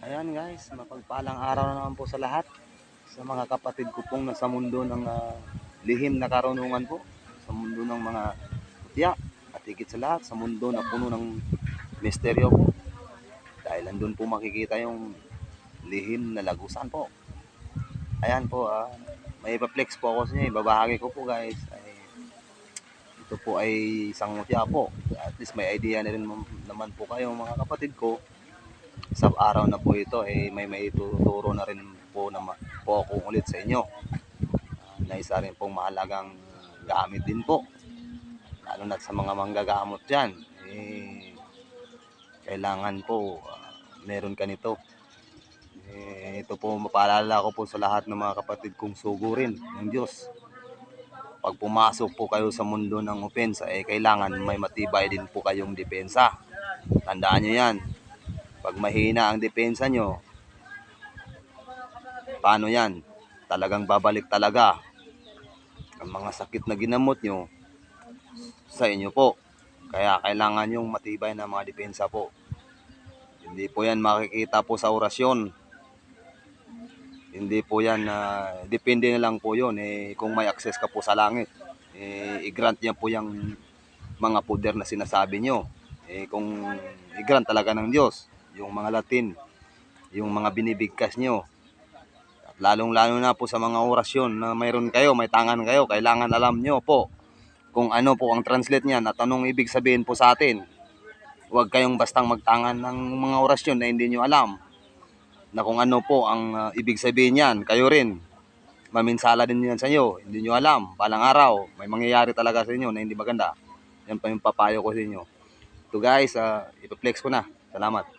Ayan guys, mapagpalang araw na naman po sa lahat. Sa mga kapatid ko pong nasa mundo ng lihim na karunungan po. Sa mundo ng mga kutya. At higit sa lahat, sa mundo na puno ng misteryo po. Dahil nandun po makikita yung lihim na lagusan po. Ayan po, may ipa-flex po ako sa inyo. Ibabahagi ko po guys. Ito po ay isang mutya po. At least may idea na rin naman po kayo mga kapatid ko. Sa araw na po ito may ituturo na rin po po ako ulit sa inyo na isa rin pong mahalagang gamit din po, lalo na sa mga manggagamot dyan. Kailangan po meron ka nito. Ito po mapaalala ko po sa lahat ng mga kapatid kong sugurin ng Diyos. Pag pumasok po kayo sa mundo ng opensa, kailangan may matibay din po kayong depensa. Tandaan nyo yan. Pag mahina ang depensa nyo, paano yan? Talagang babalik talaga ang mga sakit na ginamot nyo sa inyo po. Kaya kailangan yung matibay na mga depensa po. Hindi po yan makikita po sa orasyon. Hindi po yan, depende na lang po yun. Kung may access ka po sa langit, i-grant niya po yung mga poder na sinasabi nyo. Kung i-grant talaga ng Diyos, yung mga Latin, yung mga binibigkas nyo. At lalong-lalo na po sa mga orasyon na mayroon kayo, may tangan kayo, kailangan alam nyo po kung ano po ang translate niyan at anong ibig sabihin po sa atin. Huwag kayong bastang magtangan ng mga orasyon na hindi nyo alam na kung ano po ang ibig sabihin niyan. Kayo rin, maminsala din yan sa inyo, hindi nyo alam. Balang araw, may mangyayari talaga sa inyo na hindi maganda. Yan pa yung papayo ko sa inyo. Ito guys, ipa-flex ko na. Salamat.